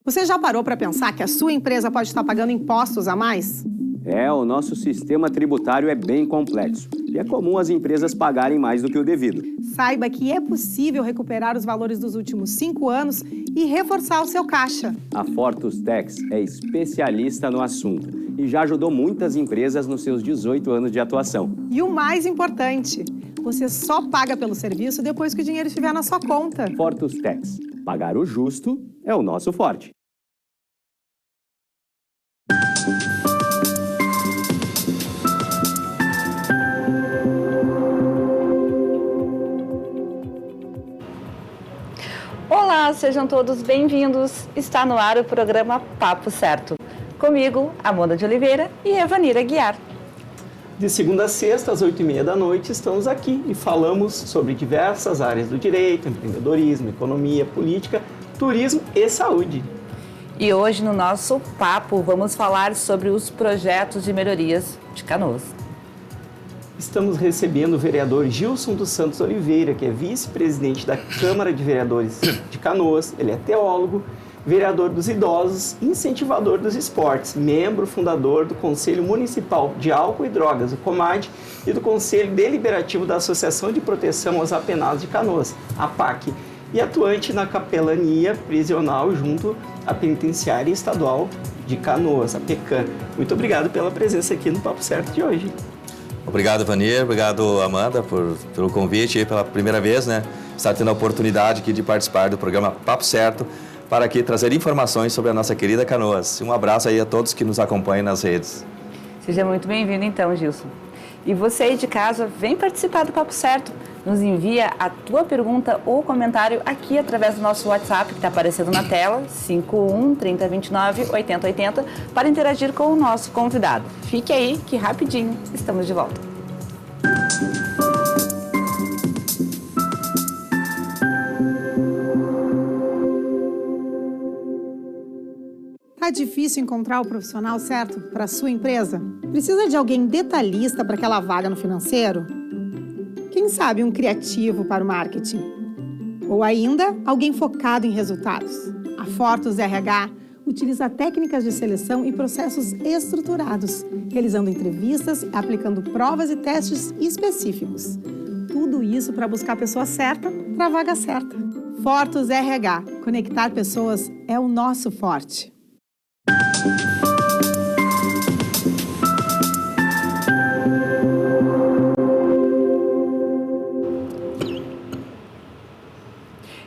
Você já parou para pensar que a sua empresa pode estar pagando impostos a mais? O nosso sistema tributário é bem complexo e é comum as empresas pagarem mais do que o devido. Saiba que é possível recuperar os valores dos últimos 5 anos e reforçar o seu caixa. A Fortus Tax é especialista no assunto e já ajudou muitas empresas nos seus 18 anos de atuação. E o mais importante, você só paga pelo serviço depois que o dinheiro estiver na sua conta. Fortus Tax. Pagar o justo é o nosso forte. Olá, sejam todos bem-vindos. Está no ar o programa Papo Certo. Comigo, Amanda de Oliveira e Evanira Guiar. De segunda a sexta, às 8h30 da noite, estamos aqui e falamos sobre diversas áreas do direito, empreendedorismo, economia, política, turismo e saúde. E hoje, no nosso papo, vamos falar sobre os projetos de melhorias de Canoas. Estamos recebendo o vereador Gilson dos Santos Oliveira, que é vice-presidente da Câmara de Vereadores de Canoas. Ele é teólogo, vereador dos idosos, incentivador dos esportes, membro fundador do Conselho Municipal de Álcool e Drogas, o COMAD, e do Conselho Deliberativo da Associação de Proteção aos Apenados de Canoas, a PAC, e atuante na capelania prisional junto à Penitenciária Estadual de Canoas, a PECAM. Muito obrigado pela presença aqui no Papo Certo de hoje. Obrigado, Vanir. Obrigado, Amanda, pelo convite e pela primeira vez, estar tendo a oportunidade aqui de participar do programa Papo Certo para aqui trazer informações sobre a nossa querida Canoas. Um abraço aí a todos que nos acompanham nas redes. Seja muito bem-vindo então, Gilson. E você aí de casa, vem participar do Papo Certo. Nos envia a tua pergunta ou comentário aqui através do nosso WhatsApp que está aparecendo na tela, 51 3029 8080, para interagir com o nosso convidado. Fique aí que rapidinho estamos de volta. Tá difícil encontrar o profissional certo para a sua empresa? Precisa de alguém detalhista para aquela vaga no financeiro? Quem sabe um criativo para o marketing? Ou ainda, alguém focado em resultados? A Fortus RH utiliza técnicas de seleção e processos estruturados, realizando entrevistas, aplicando provas e testes específicos. Tudo isso para buscar a pessoa certa para a vaga certa. Fortus RH. Conectar pessoas é o nosso forte.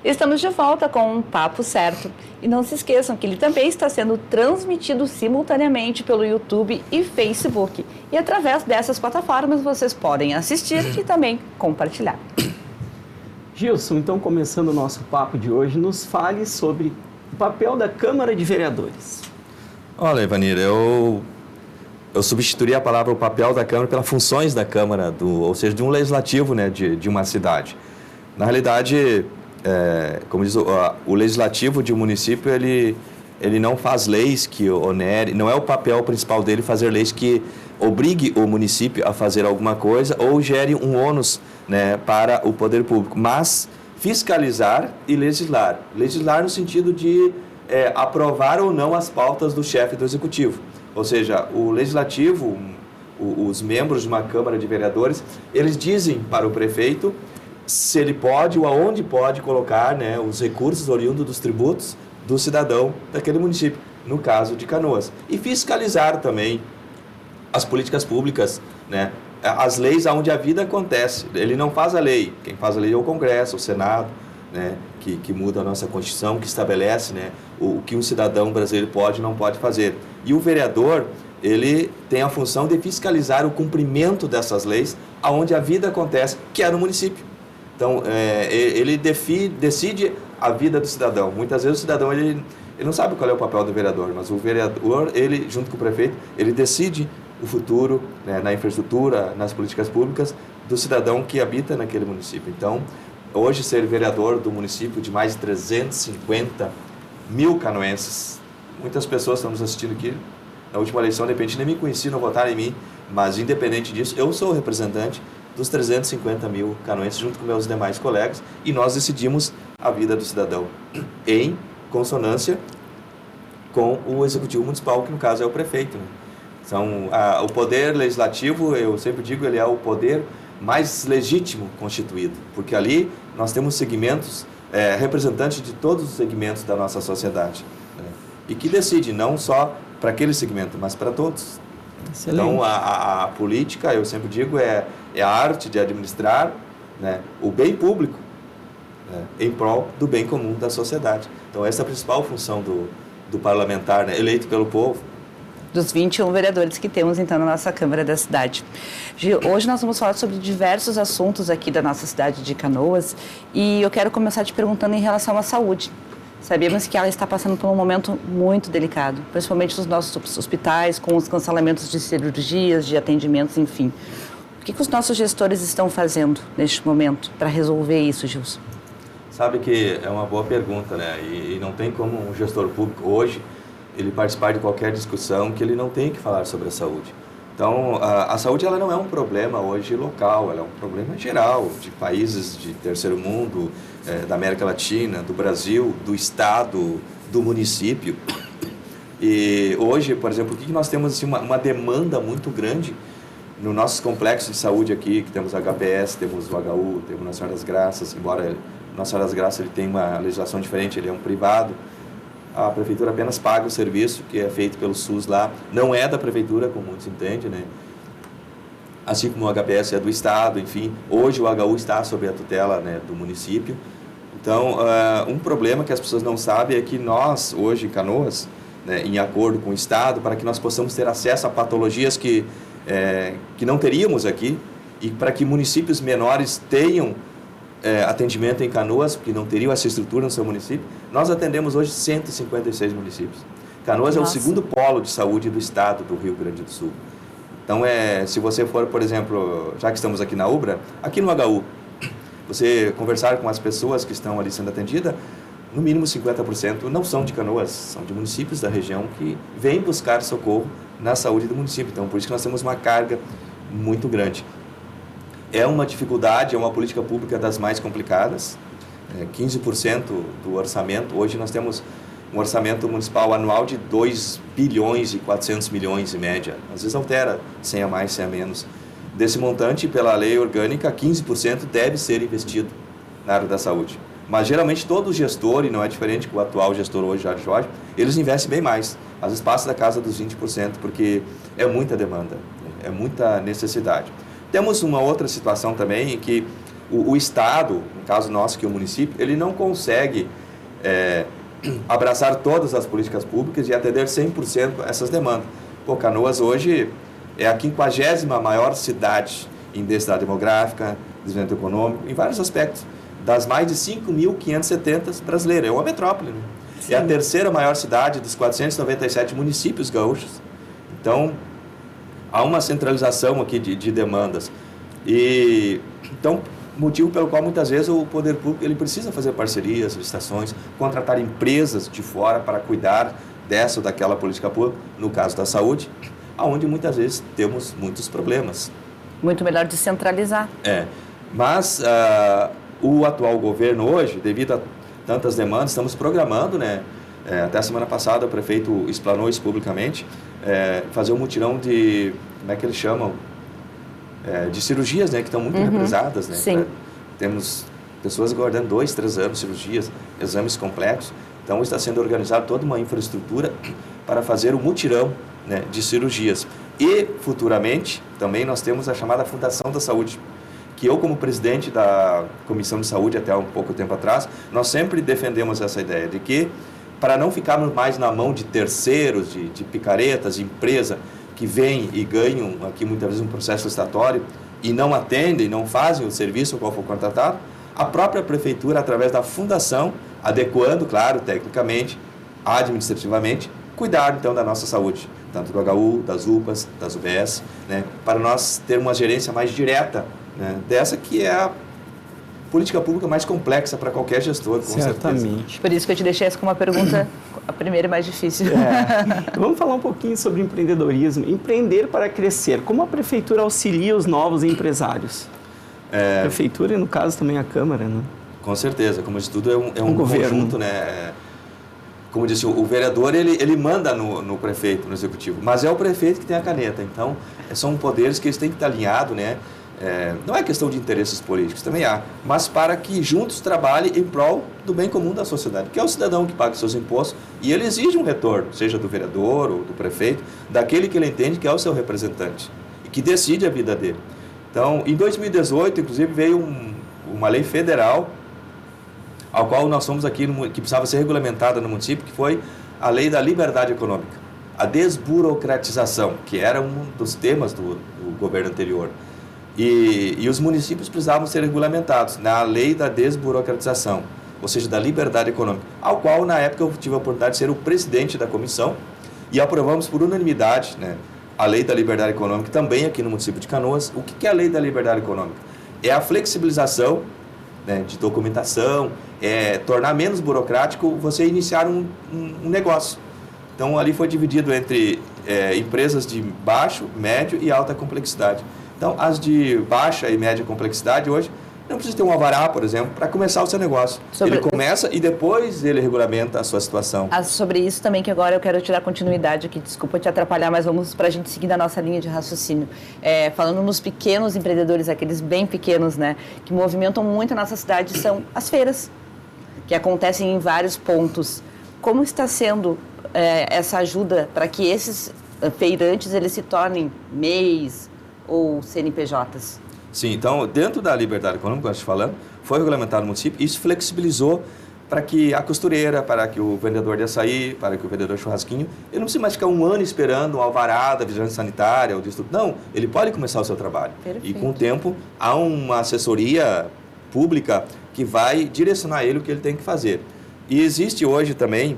Estamos de volta com um Papo Certo. E não se esqueçam que ele também está sendo transmitido simultaneamente pelo YouTube e Facebook. E através dessas plataformas vocês podem assistir e também compartilhar. Gilson, então começando o nosso papo de hoje, nos fale sobre o papel da Câmara de Vereadores. Olha, Ivanir, eu substituiria a palavra o papel da Câmara pelas funções da Câmara, ou seja, de um legislativo, de uma cidade. Na realidade, como diz o legislativo de um município, ele não faz leis que onere, não é o papel principal dele fazer leis que obrigue o município a fazer alguma coisa ou gere um ônus, para o poder público, mas fiscalizar e legislar. Legislar no sentido de aprovar ou não as pautas do chefe do executivo. Ou seja, o legislativo, os membros de uma Câmara de Vereadores, eles dizem para o prefeito se ele pode ou aonde pode colocar os recursos oriundos dos tributos do cidadão daquele município, no caso de Canoas. E fiscalizar também as políticas públicas, as leis onde a vida acontece. Ele não faz a lei, quem faz a lei é o Congresso, o Senado, que muda a nossa Constituição, que estabelece o que um cidadão brasileiro pode e não pode fazer. E o vereador, ele tem a função de fiscalizar o cumprimento dessas leis aonde a vida acontece, que é no município. Então, ele decide a vida do cidadão. Muitas vezes o cidadão ele não sabe qual é o papel do vereador, mas o vereador, ele, junto com o prefeito, ele decide o futuro, na infraestrutura, nas políticas públicas do cidadão que habita naquele município. Então, hoje, ser vereador do município de mais de 350 mil canoenses, muitas pessoas estão nos assistindo aqui, na última eleição, de repente, nem me conheciam, não votaram em mim, mas, independente disso, eu sou o representante dos 350 mil canoenses, junto com meus demais colegas, e nós decidimos a vida do cidadão em consonância com o Executivo Municipal, que no caso é o prefeito, né? Então, o poder legislativo, eu sempre digo, ele é o poder mais legítimo constituído, porque ali nós temos segmentos, representantes de todos os segmentos da nossa sociedade, né? E que decide não só para aquele segmento, mas para todos. Excelente. Então, a política, eu sempre digo, é a arte de administrar, né, o bem público, né, em prol do bem comum da sociedade. Então, essa é a principal função do parlamentar, né, eleito pelo povo. Dos 21 vereadores que temos, então, na nossa Câmara da cidade. Gil, hoje nós vamos falar sobre diversos assuntos aqui da nossa cidade de Canoas e eu quero começar te perguntando em relação à saúde. Sabemos que ela está passando por um momento muito delicado, principalmente nos nossos hospitais, com os cancelamentos de cirurgias, de atendimentos, enfim. O que os nossos gestores estão fazendo neste momento para resolver isso, Gilson? Sabe que é uma boa pergunta, né? E não tem como um gestor público hoje ele participar de qualquer discussão que ele não tem que falar sobre a saúde. Então, a saúde ela não é um problema hoje local, ela é um problema geral de países de terceiro mundo, da América Latina, do Brasil, do estado, do município. E hoje, por exemplo, o que nós temos assim, uma demanda muito grande no nossos complexos de saúde aqui, que temos a HPS, temos o HU, temos o Nossa Senhora das Graças, embora o Nossa Senhora das Graças ele tem uma legislação diferente, ele é um privado. A prefeitura apenas paga o serviço que é feito pelo SUS lá, não é da prefeitura, como muitos entendem, né? Assim como o HPS é do estado, enfim, hoje o HU está sob a tutela, né, do município. Então, um problema que as pessoas não sabem é que nós, hoje em Canoas, né, em acordo com o estado, para que nós possamos ter acesso a patologias que não teríamos aqui e para que municípios menores tenham atendimento em Canoas, porque não teriam essa estrutura no seu município, nós atendemos hoje 156 municípios. Canoas é o segundo polo de saúde do estado do Rio Grande do Sul. Então, se você for, por exemplo, já que estamos aqui na UBRA, aqui no HU, você conversar com as pessoas que estão ali sendo atendidas, no mínimo 50% não são de Canoas, são de municípios da região que vêm buscar socorro na saúde do município. Então, por isso que nós temos uma carga muito grande. É uma dificuldade, é uma política pública das mais complicadas, 15% do orçamento. Hoje nós temos um orçamento municipal anual de 2 bilhões e 400 milhões em média. Às vezes altera, 100 a mais, 100 a menos. Desse montante, pela lei orgânica, 15% deve ser investido na área da saúde. Mas geralmente todo gestor, e não é diferente com o atual gestor hoje, Jorge, eles investem bem mais. Às vezes passa da casa dos 20%, porque é muita demanda, é muita necessidade. Temos uma outra situação também em que o Estado, no caso nosso, que é o município, ele não consegue abraçar todas as políticas públicas e atender 100% essas demandas. Canoas hoje é a 50ª maior cidade em densidade demográfica, desenvolvimento econômico, em vários aspectos. Das mais de 5.570 brasileiras, é uma metrópole, né? É a terceira maior cidade dos 497 municípios gaúchos. Então, há uma centralização aqui de demandas. Então, motivo pelo qual muitas vezes o poder público ele precisa fazer parcerias, licitações, contratar empresas de fora para cuidar dessa ou daquela política pública, no caso da saúde, onde muitas vezes temos muitos problemas. Muito melhor descentralizar. Mas o atual governo hoje, devido a tantas demandas, estamos programando, né? Até a semana passada o prefeito explanou isso publicamente, fazer um mutirão de, como é que eles chamam? De cirurgias, né? Que estão muito represadas, né? Sim. Temos pessoas aguardando 2, 3 anos de cirurgias, exames complexos. Então está sendo organizada toda uma infraestrutura para fazer o mutirão, né, de cirurgias. E futuramente também nós temos a chamada Fundação da Saúde, que eu, como presidente da Comissão de Saúde até um pouco tempo atrás, nós sempre defendemos essa ideia de que, para não ficarmos mais na mão de terceiros, de picaretas, de empresa, que vêm e ganham aqui muitas vezes um processo licitatório e não atendem, não fazem o serviço ao qual for contratado, a própria prefeitura, através da fundação, adequando, claro, tecnicamente, administrativamente, cuidar então da nossa saúde, tanto do HU, das UPAs, das UBS, né, para nós ter uma gerência mais direta, né, dessa que é a política pública mais complexa para qualquer gestor, com Certamente. certeza. Por isso que eu te deixei essa como uma pergunta, a primeira e mais difícil. Vamos falar um pouquinho sobre empreendedorismo. Empreender para crescer. Como a prefeitura auxilia os novos empresários? A prefeitura e, no caso, também a Câmara, né? Com certeza. Como de tudo, é um governo. conjunto, né? como disse, o vereador, ele manda no prefeito, no executivo, mas é o prefeito que tem a caneta. Então, são poderes que eles têm que estar alinhados, né? Não é questão de interesses políticos, também há, mas para que juntos trabalhem em prol do bem comum da sociedade, que é o cidadão que paga seus impostos, e ele exige um retorno, seja do vereador ou do prefeito, daquele que ele entende que é o seu representante, e que decide a vida dele. Então, em 2018, inclusive, veio uma lei federal, ao qual nós fomos aqui, que precisava ser regulamentada no município, que foi a Lei da Liberdade Econômica, a desburocratização, que era um dos temas do governo anterior. E os municípios precisavam ser regulamentados na Lei da Desburocratização, ou seja, da Liberdade Econômica, ao qual, na época, eu tive a oportunidade de ser o presidente da comissão, e aprovamos por unanimidade, né, a Lei da Liberdade Econômica, também aqui no município de Canoas. O que é a Lei da Liberdade Econômica? É a flexibilização, né, de documentação, tornar menos burocrático você iniciar um negócio. Então, ali foi dividido entre empresas de baixo, médio e alta complexidade. Então, as de baixa e média complexidade hoje não precisa ter um alvará, por exemplo, para começar o seu negócio. Ele começa e depois ele regulamenta a sua situação. Sobre isso também, que agora eu quero tirar continuidade aqui, desculpa te atrapalhar, mas vamos para a gente seguir na nossa linha de raciocínio. Falando nos pequenos empreendedores, aqueles bem pequenos, né, que movimentam muito a nossa cidade, são as feiras, que acontecem em vários pontos. Como está sendo essa ajuda para que esses feirantes eles se tornem MEIs ou CNPJs? Sim, então, dentro da liberdade econômica, como eu estou falando, foi regulamentado no município, isso flexibilizou para que a costureira, para que o vendedor de açaí, para que o vendedor de churrasquinho, ele não precisa mais ficar um ano esperando um alvará da vigilância sanitária ou disso tudo. Não, ele pode começar o seu trabalho. Perfeito. E com o tempo, há uma assessoria pública que vai direcionar ele o que ele tem que fazer. E existe hoje também,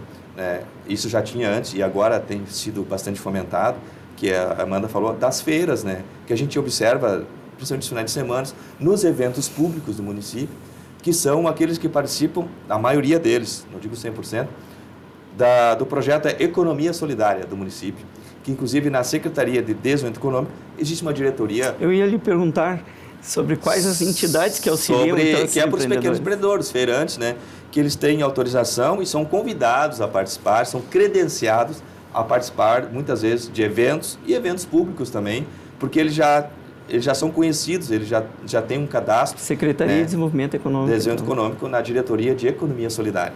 isso já tinha antes e agora tem sido bastante fomentado, que a Amanda falou, das feiras, né, que a gente observa, principalmente nos finais de semana, nos eventos públicos do município, que são aqueles que participam, a maioria deles, não digo 100%, do projeto Economia Solidária do município, que inclusive na Secretaria de Desenvolvimento Econômico existe uma diretoria... Eu ia lhe perguntar sobre quais as entidades que auxiliam então, que é para os pequenos empreendedores, feirantes, né, que eles têm autorização e são convidados a participar, são credenciados a participar, muitas vezes, de eventos e eventos públicos também, porque eles já são conhecidos, eles já têm um cadastro. Secretaria de Desenvolvimento Econômico. Desenvolvimento Econômico na diretoria de Economia Solidária,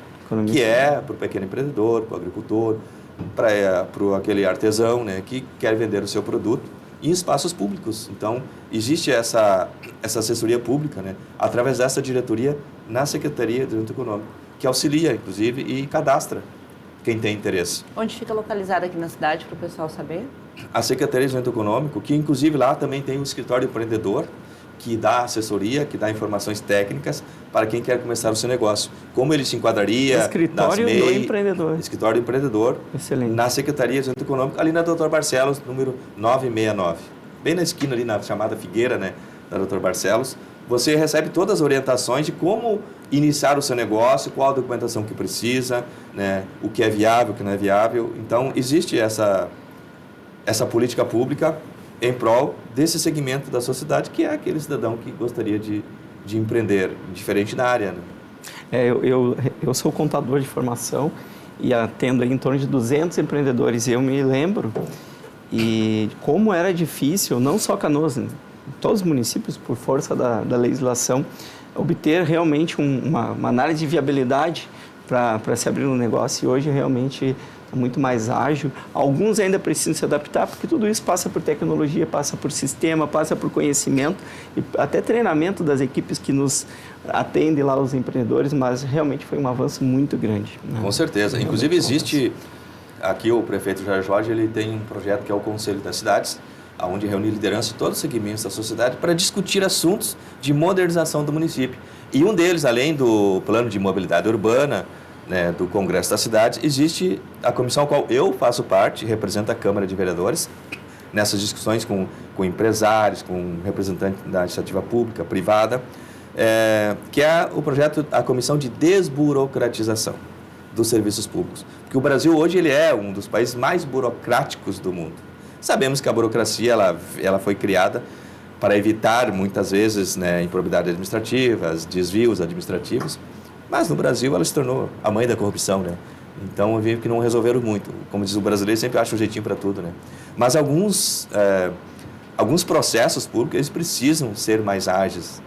que é para o pequeno empreendedor, para o agricultor, para aquele artesão, né, que quer vender o seu produto em espaços públicos. Então, existe essa assessoria pública, né, através dessa diretoria na Secretaria de Desenvolvimento Econômico, que auxilia, inclusive, e cadastra quem tem interesse. Onde fica localizada aqui na cidade, para o pessoal saber? A Secretaria de Desenvolvimento Econômico, que inclusive lá também tem um escritório do empreendedor, que dá assessoria, que dá informações técnicas para quem quer começar o seu negócio. Como ele se enquadraria... Escritório do empreendedor. Escritório do empreendedor. Excelente. Na Secretaria de Desenvolvimento Econômico, ali na Dr. Barcelos, número 969. Bem na esquina ali, na chamada Figueira, né, da Dr. Barcelos. Você recebe todas as orientações de como iniciar o seu negócio, qual a documentação que precisa, né, o que é viável, o que não é viável. Então, existe essa política pública em prol desse segmento da sociedade, que é aquele cidadão que gostaria de empreender, diferente da área. Né? Eu sou contador de formação e atendo em torno de 200 empreendedores. Eu me lembro e como era difícil, não só Canoas, né? Todos os municípios, por força da legislação, obter realmente uma análise de viabilidade para se abrir um negócio, e hoje realmente é muito mais ágil. Alguns ainda precisam se adaptar, porque tudo isso passa por tecnologia, passa por sistema, passa por conhecimento e até treinamento das equipes que nos atendem lá, os empreendedores, mas realmente foi um avanço muito grande. Né? Com certeza. Inclusive existe, aqui o prefeito Jair Jorge, ele tem um projeto que é o Conselho das Cidades, onde reúne liderança de todos os segmentos da sociedade para discutir assuntos de modernização do município. E um deles, além do plano de mobilidade urbana, né, do Congresso das Cidades, existe a comissão a qual eu faço parte, represento a Câmara de Vereadores, nessas discussões com empresários, com representantes da iniciativa pública, privada, que é o projeto, a Comissão de Desburocratização dos Serviços Públicos. Porque o Brasil hoje ele é um dos países mais burocráticos do mundo. Sabemos que a burocracia ela foi criada para evitar, muitas vezes, né, improbidades administrativas, desvios administrativos, mas no Brasil ela se tornou a mãe da corrupção, né? Então, eu vi que não resolveram muito. Como diz o brasileiro, sempre acha um jeitinho para tudo, né? Mas alguns processos públicos, eles precisam ser mais ágeis,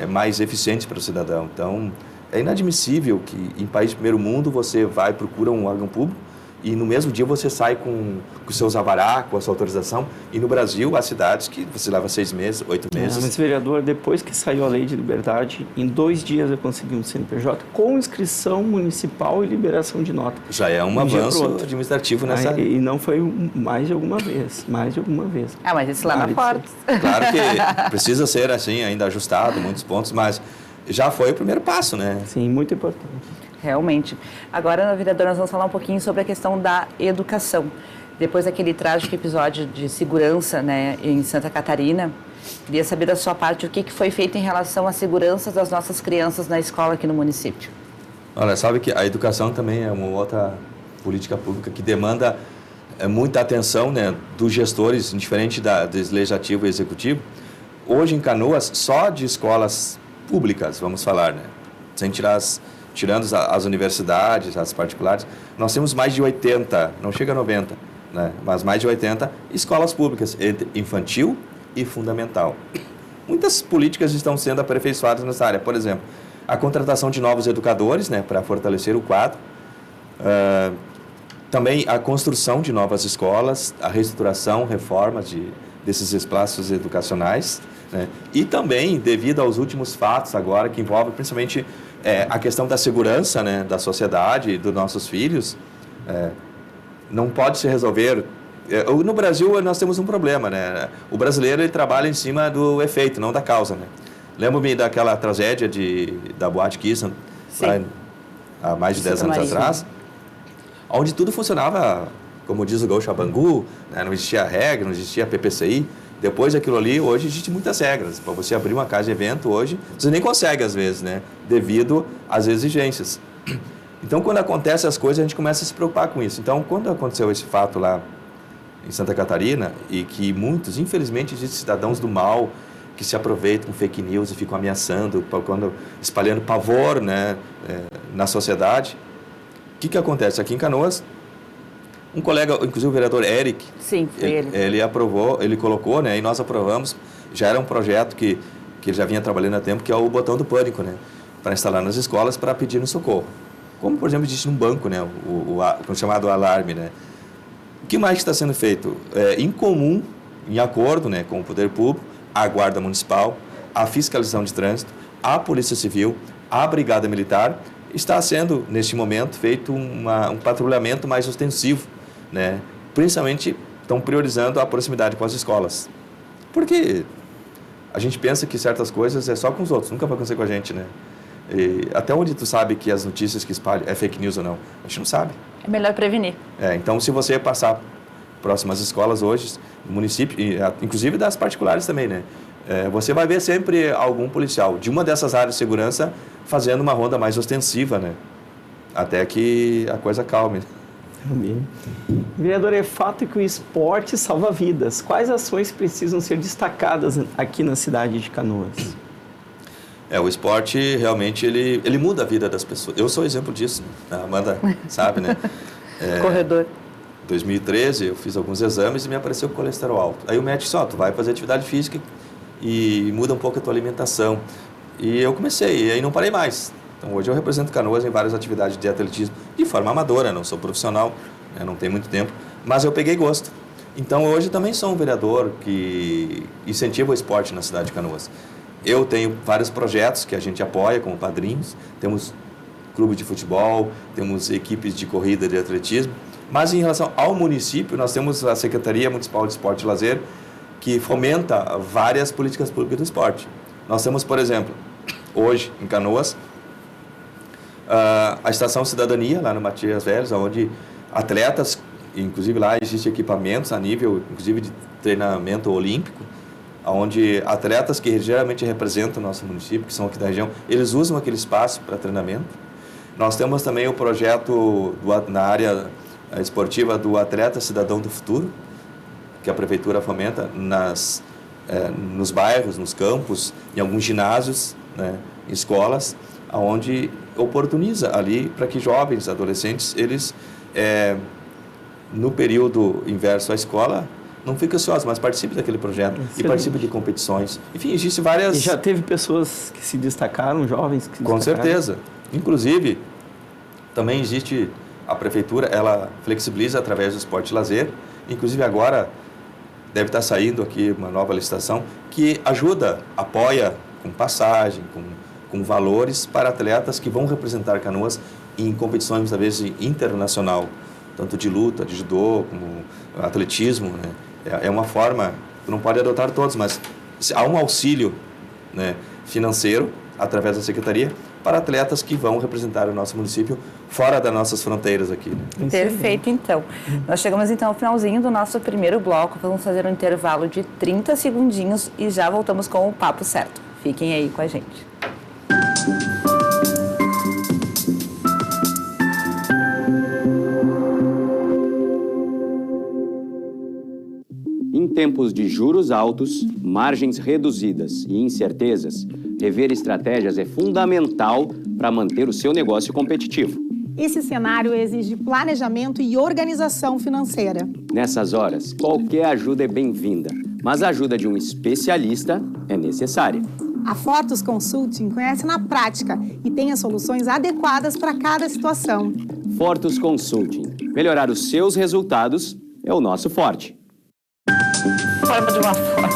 mais eficientes para o cidadão. Então, é inadmissível que em país de primeiro mundo você procura um órgão público e no mesmo dia você sai com seus alvará, com a sua autorização. E no Brasil, há cidades que você leva 6 meses, 8 meses. Mas, vereador, depois que saiu a lei de liberdade, em 2 dias eu consegui um CNPJ com inscrição municipal e liberação de nota. Já é um avanço administrativo nessa área. E não foi mais de alguma vez, Ah, mas esse lá na porta. Claro que precisa ser assim, ainda ajustado, muitos pontos, mas já foi o primeiro passo, né? Sim, muito importante. Realmente. Agora, vereador, nós vamos falar um pouquinho sobre a questão da educação. Depois daquele trágico episódio de segurança, né, em Santa Catarina, queria saber da sua parte o que foi feito em relação à segurança das nossas crianças na escola aqui no município. Olha, sabe que a educação também é uma outra política pública que demanda muita atenção, né, dos gestores, diferente do legislativo e executivo. Hoje, em Canoas, só de escolas públicas, vamos falar, né, sem tirando as universidades, as particulares, nós temos mais de 80, não chega a 90, né, mas mais de 80 escolas públicas, entre infantil e fundamental. Muitas políticas estão sendo aperfeiçoadas nessa área. Por exemplo, a contratação de novos educadores, né, para fortalecer o quadro. Também a construção de novas escolas, a reestruturação, reforma desses espaços educacionais. Né, e também, devido aos últimos fatos agora, que envolvem principalmente a questão da segurança, né, da sociedade e dos nossos filhos, não pode se resolver. No Brasil, nós temos um problema, né? O brasileiro ele trabalha em cima do efeito, não da causa, né? Lembro-me daquela tragédia da Boate Kiss, há mais de 10 anos atrás, onde tudo funcionava, como diz o Gaúcho Bangu, né? Não existia regra, não existia PPCI. Depois daquilo ali, hoje existem muitas regras. Para você abrir uma casa de evento hoje, você nem consegue às vezes, né? Devido às exigências. Então, quando acontecem as coisas, a gente começa a se preocupar com isso. Então, quando aconteceu esse fato lá em Santa Catarina, e que muitos, infelizmente, existem cidadãos do mal que se aproveitam com fake news e ficam ameaçando, espalhando pavor, né, na sociedade. O que acontece? Aqui em Canoas, um colega, inclusive o vereador Eric, sim, foi ele aprovou, ele colocou, né, e nós aprovamos, já era um projeto que ele já vinha trabalhando há tempo, que é o botão do pânico, né, para instalar nas escolas para pedir socorro. Como, por exemplo, existe num banco, né, o chamado alarme, né. O que mais está sendo feito? Em comum, em acordo, né, com o poder público, a Guarda Municipal, a Fiscalização de Trânsito, a Polícia Civil, a Brigada Militar, está sendo, neste momento, feito um patrulhamento mais ostensivo, né? Principalmente estão priorizando a proximidade com as escolas. Porque a gente pensa que certas coisas é só com os outros, nunca vai acontecer com a gente, né? E até onde tu sabe que as notícias que espalham é fake news ou não? A gente não sabe. É melhor prevenir. Então, se você passar próximas escolas hoje, no município, inclusive das particulares também, né? Você vai ver sempre algum policial de uma dessas áreas de segurança fazendo uma ronda mais ostensiva, né? Até que a coisa calme. Vereador, é fato que o esporte salva vidas. Quais ações precisam ser destacadas aqui na cidade de Canoas? O esporte realmente ele muda a vida das pessoas. Eu sou exemplo disso, né? A Amanda sabe, né? Corredor. Em 2013 eu fiz alguns exames e me apareceu com colesterol alto. Aí o médico disse, tu vai fazer atividade física e muda um pouco a tua alimentação. E eu comecei, e aí não parei mais. Então hoje eu represento Canoas em várias atividades de atletismo, de forma amadora, não sou profissional, né? Não tenho muito tempo, mas eu peguei gosto. Então hoje também sou um vereador que incentiva o esporte na cidade de Canoas. Eu tenho vários projetos que a gente apoia como padrinhos, temos clube de futebol, temos equipes de corrida de atletismo, mas em relação ao município, nós temos a Secretaria Municipal de Esporte e Lazer, que fomenta várias políticas públicas do esporte. Nós temos, por exemplo, hoje em Canoas, a Estação Cidadania, lá no Matias Velhos, onde atletas, inclusive lá existem equipamentos a nível, inclusive de treinamento olímpico, onde atletas que geralmente representam o nosso município, que são aqui da região, eles usam aquele espaço para treinamento. Nós temos também o projeto na área esportiva do Atleta Cidadão do Futuro, que a Prefeitura fomenta nos bairros, nos campos, em alguns ginásios, né, em escolas, onde oportuniza ali para que jovens, adolescentes, eles, no período inverso à escola, não fiquem ociosos, mas participem daquele projeto. Excelente. E participem de competições. Enfim, existem várias... E já teve pessoas que se destacaram, jovens que se Com destacaram? certeza. Inclusive, também existe... A prefeitura, ela flexibiliza através do esporte e lazer. Inclusive, agora deve estar saindo aqui uma nova licitação que ajuda, apoia com passagem, com valores para atletas que vão representar Canoas em competições, às vezes, internacional, tanto de luta, de judô, como atletismo, né? É uma forma, não pode adotar todos, mas há um auxílio, né, financeiro, através da Secretaria, para atletas que vão representar o nosso município fora das nossas fronteiras aqui. Né? Perfeito, então. Nós chegamos, então, ao finalzinho do nosso primeiro bloco. Vamos fazer um intervalo de 30 segundinhos e já voltamos com o Papo Certo. Fiquem aí com a gente. Em tempos de juros altos, margens reduzidas e incertezas, rever estratégias é fundamental para manter o seu negócio competitivo. Esse cenário exige planejamento e organização financeira. Nessas horas, qualquer ajuda é bem-vinda, mas a ajuda de um especialista é necessária. A Fortus Consulting conhece na prática e tem as soluções adequadas para cada situação. Fortus Consulting. Melhorar os seus resultados é o nosso forte. Forma de uma forma.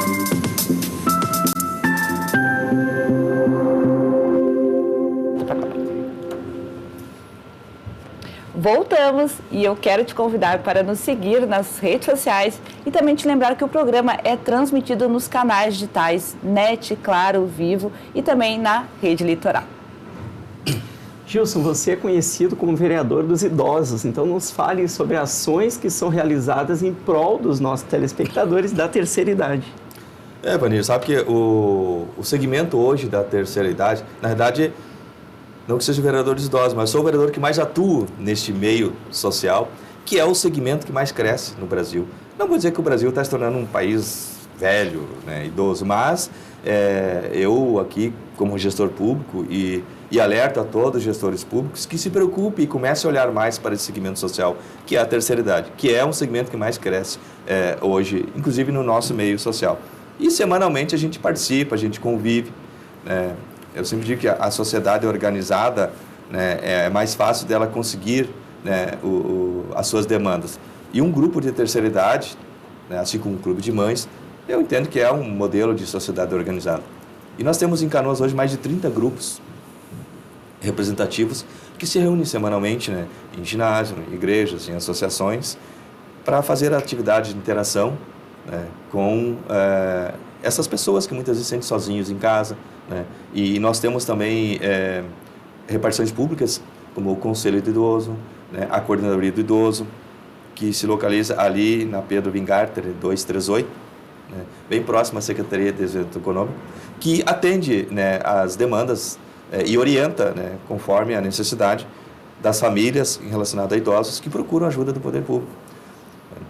Voltamos e eu quero te convidar para nos seguir nas redes sociais e também te lembrar que o programa é transmitido nos canais digitais NET, Claro, Vivo e também na Rede Litoral. Gilson, você é conhecido como vereador dos idosos, então nos fale sobre ações que são realizadas em prol dos nossos telespectadores da terceira idade. Vanir, sabe que o segmento hoje da terceira idade, na verdade, não que seja vereador dos idosos, mas sou o vereador que mais atuo neste meio social, que é o segmento que mais cresce no Brasil. Não vou dizer que o Brasil está se tornando um país velho, né, idoso, mas eu aqui, como gestor público, e alerto a todos os gestores públicos que se preocupem e comecem a olhar mais para esse segmento social, que é a terceira idade, que é um segmento que mais cresce hoje, inclusive no nosso meio social. E semanalmente a gente participa, a gente convive, né? Eu sempre digo que a sociedade organizada, né, é mais fácil dela conseguir, né, as suas demandas. E um grupo de terceira idade, né, assim como um clube de mães, eu entendo que é um modelo de sociedade organizada. E nós temos em Canoas hoje mais de 30 grupos representativos que se reúnem semanalmente, né, em ginásio, em igrejas, em associações, para fazer atividade de interação, né, com essas pessoas que muitas vezes se sentem sozinhos em casa, né? E nós temos também repartições públicas, como o Conselho do Idoso, né, a Coordenadoria do Idoso, que se localiza ali na Pedro Wingarter 238, né, bem próximo à Secretaria de Desenvolvimento Econômico, que atende, né, as demandas e orienta, né, conforme a necessidade das famílias relacionadas a idosos que procuram ajuda do poder público.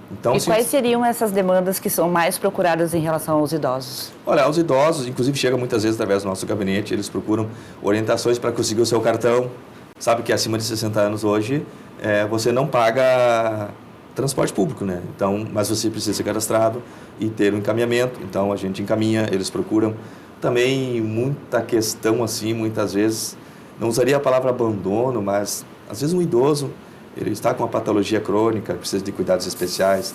Então, e quais seriam essas demandas que são mais procuradas em relação aos idosos? Olha, os idosos, inclusive, chegam muitas vezes através do nosso gabinete, eles procuram orientações para conseguir o seu cartão. Sabe que acima de 60 anos hoje, você não paga transporte público, né? Então, mas você precisa ser cadastrado e ter um encaminhamento. Então, a gente encaminha, eles procuram. Também muita questão, assim, muitas vezes, não usaria a palavra abandono, mas às vezes um idoso, ele está com uma patologia crônica, precisa de cuidados especiais.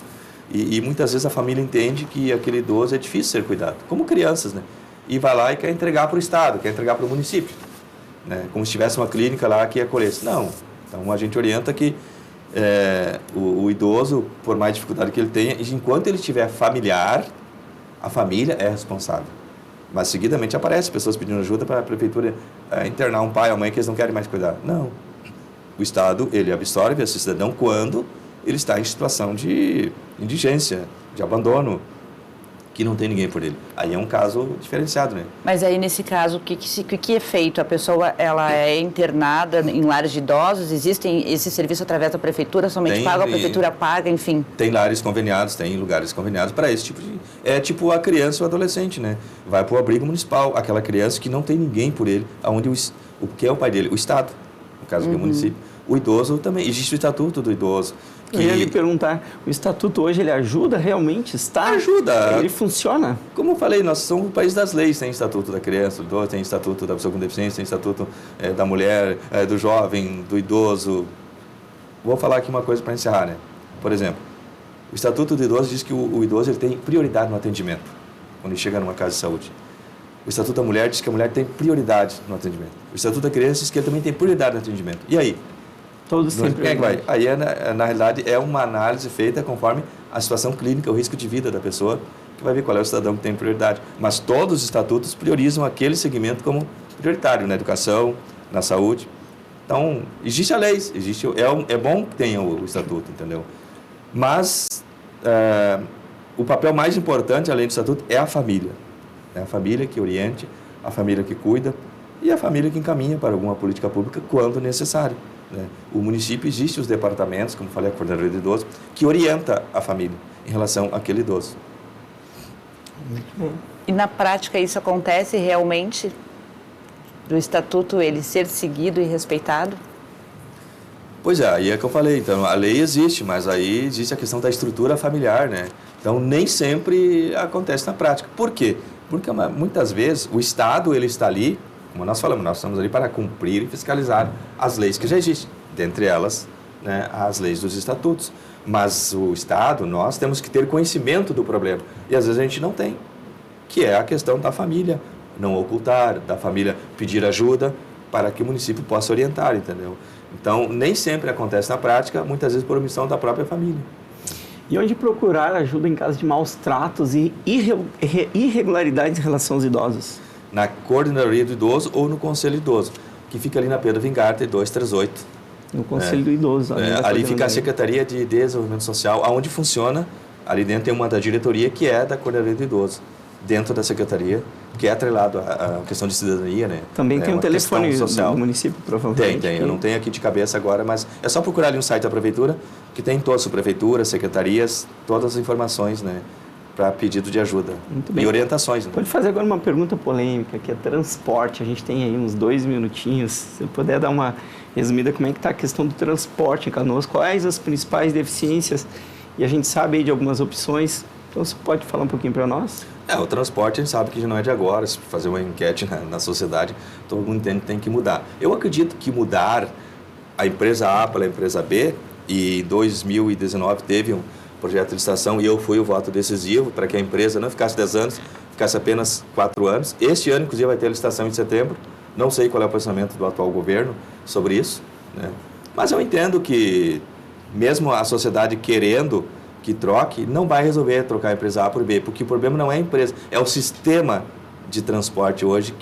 E muitas vezes a família entende que aquele idoso é difícil ser cuidado, como crianças, né? E vai lá e quer entregar para o Estado, quer entregar para o município, né? Como se tivesse uma clínica lá que acolhesse. Não. Então a gente orienta que o idoso, por mais dificuldade que ele tenha, enquanto ele tiver familiar, a família é responsável. Mas seguidamente aparece pessoas pedindo ajuda para a prefeitura internar um pai ou mãe que eles não querem mais cuidar. Não. O Estado, ele absorve esse cidadão quando ele está em situação de indigência, de abandono, que não tem ninguém por ele. Aí é um caso diferenciado, né? Mas aí, nesse caso, o que é feito? A pessoa, ela é internada em lares de idosos? Existem esse serviço através da prefeitura? Somente paga, a prefeitura paga, enfim? Tem lares conveniados, tem lugares conveniados para esse tipo de... É tipo a criança ou adolescente, né? Vai para o abrigo municipal, aquela criança que não tem ninguém por ele, onde O que é o pai dele? O Estado, no caso aqui o município. O idoso também, existe o Estatuto do Idoso. Eu ia lhe perguntar, o Estatuto hoje, ele ajuda realmente? Ajuda. Ele funciona? Como eu falei, nós somos o país das leis. Tem Estatuto da Criança, do Idoso, tem Estatuto da Pessoa com Deficiência, tem Estatuto da Mulher, do Jovem, do Idoso. Vou falar aqui uma coisa para encerrar, né? Por exemplo, o Estatuto do Idoso diz que o idoso ele tem prioridade no atendimento, quando ele chega numa casa de saúde. O Estatuto da Mulher diz que a mulher tem prioridade no atendimento. O Estatuto da Criança diz que ele também tem prioridade no atendimento. E aí? Todos têm Quem é que vai? Aí, na realidade, é uma análise feita conforme a situação clínica, o risco de vida da pessoa, que vai ver qual é o cidadão que tem prioridade. Mas todos os estatutos priorizam aquele segmento como prioritário, na educação, na saúde. Então, existe a lei, é bom que tenha o estatuto, entendeu? Mas o papel mais importante, além do estatuto, é a família. É a família que oriente, a família que cuida e a família que encaminha para alguma política pública quando necessário. Né? O município existe os departamentos, como falei, a coordenadoria do idoso, que orienta a família em relação àquele idoso. Muito bem. E na prática isso acontece realmente? Do estatuto ele ser seguido e respeitado? Pois é, aí é que eu falei, então a lei existe, mas aí existe a questão da estrutura familiar, né? Então nem sempre acontece na prática. Por quê? Porque muitas vezes o Estado ele está ali, como nós falamos, nós estamos ali para cumprir e fiscalizar as leis que já existem, dentre elas, né, as leis dos estatutos. Mas o Estado, nós temos que ter conhecimento do problema, e às vezes a gente não tem, que é a questão da família não ocultar, da família pedir ajuda para que o município possa orientar, entendeu? Então, nem sempre acontece na prática, muitas vezes por omissão da própria família. E onde procurar ajuda em caso de maus tratos e irregularidades em relação aos idosos? Na Coordenadoria do Idoso ou no Conselho Idoso, que fica ali na Pedro Wingart 238. No Conselho do Idoso. Ali fica a Secretaria de Desenvolvimento Social, onde funciona, ali dentro tem uma da diretoria que é da Coordenadoria do Idoso, dentro da Secretaria, que é atrelado à questão de cidadania, né? Também tem um telefone do município, provavelmente. Tem. Eu não tenho aqui de cabeça agora, mas é só procurar ali no site da Prefeitura, que tem todas as prefeituras, secretarias, todas as informações, né? Para pedido de ajuda. Muito bem. E orientações. Né? Pode fazer agora uma pergunta polêmica, que é transporte. A gente tem aí uns 2 minutinhos. Se puder dar uma resumida, como é que está a questão do transporte em Canoas? Quais as principais deficiências? E a gente sabe aí de algumas opções. Então, você pode falar um pouquinho para nós? O transporte, a gente sabe que já não é de agora. Se fazer uma enquete na sociedade, todo mundo entende que tem que mudar. Eu acredito que mudar a empresa A pela empresa B, e em 2019 teve um projeto de licitação e eu fui o voto decisivo para que a empresa não ficasse 10 anos, ficasse apenas 4 anos. Este ano, inclusive, vai ter a licitação em setembro. Não sei qual é o posicionamento do atual governo sobre isso, né? Mas eu entendo que, mesmo a sociedade querendo que troque, não vai resolver trocar a empresa A por B, porque o problema não é a empresa, é o sistema de transporte hoje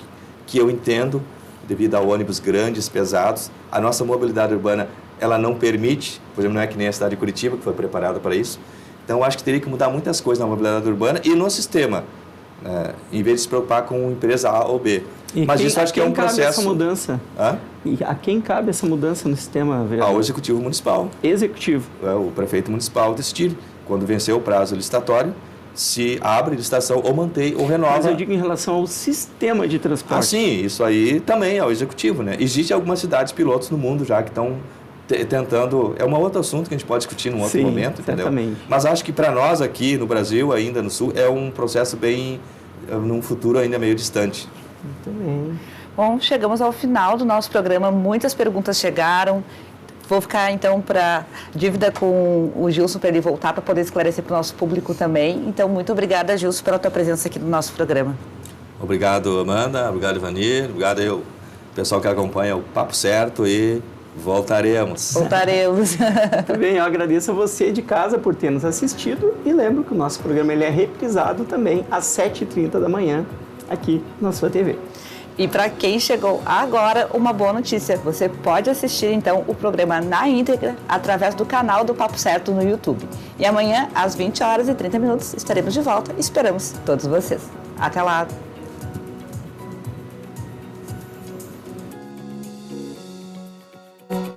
que eu entendo, devido a ônibus grandes, pesados, a nossa mobilidade urbana ela não permite, por exemplo, não é que nem a cidade de Curitiba, que foi preparada para isso. Então, eu acho que teria que mudar muitas coisas na mobilidade urbana e no sistema, né, em vez de se preocupar com empresa A ou B. Mas isso acho que é um processo... essa mudança? E a quem cabe essa mudança no sistema, vereador? Ao Executivo Municipal. Executivo. O prefeito municipal decidir, quando vencer o prazo licitatório, se abre licitação ou mantém ou renova. Mas eu digo em relação ao sistema de transporte. Sim, isso aí também é o Executivo, né? Existem algumas cidades pilotos no mundo já que estão tentando... É um outro assunto que a gente pode discutir num outro momento, entendeu? Certamente. Mas acho que para nós aqui no Brasil, ainda no Sul, é um processo bem... num futuro ainda meio distante. Muito bem. Bom, chegamos ao final do nosso programa. Muitas perguntas chegaram. Vou ficar, então, para dívida com o Gilson para ele voltar para poder esclarecer para o nosso público também. Então, muito obrigada, Gilson, pela tua presença aqui no nosso programa. Obrigado, Amanda. Obrigado, Ivanir. Obrigado ao pessoal que acompanha o Papo Certo e voltaremos. Voltaremos. Muito bem, eu agradeço a você de casa por ter nos assistido e lembro que o nosso programa ele é reprisado também às 7h30 da manhã aqui na sua TV. E para quem chegou agora, uma boa notícia. Você pode assistir, então, o programa na íntegra através do canal do Papo Certo no YouTube. E amanhã, às 20h30, estaremos de volta. Esperamos todos vocês. Até lá!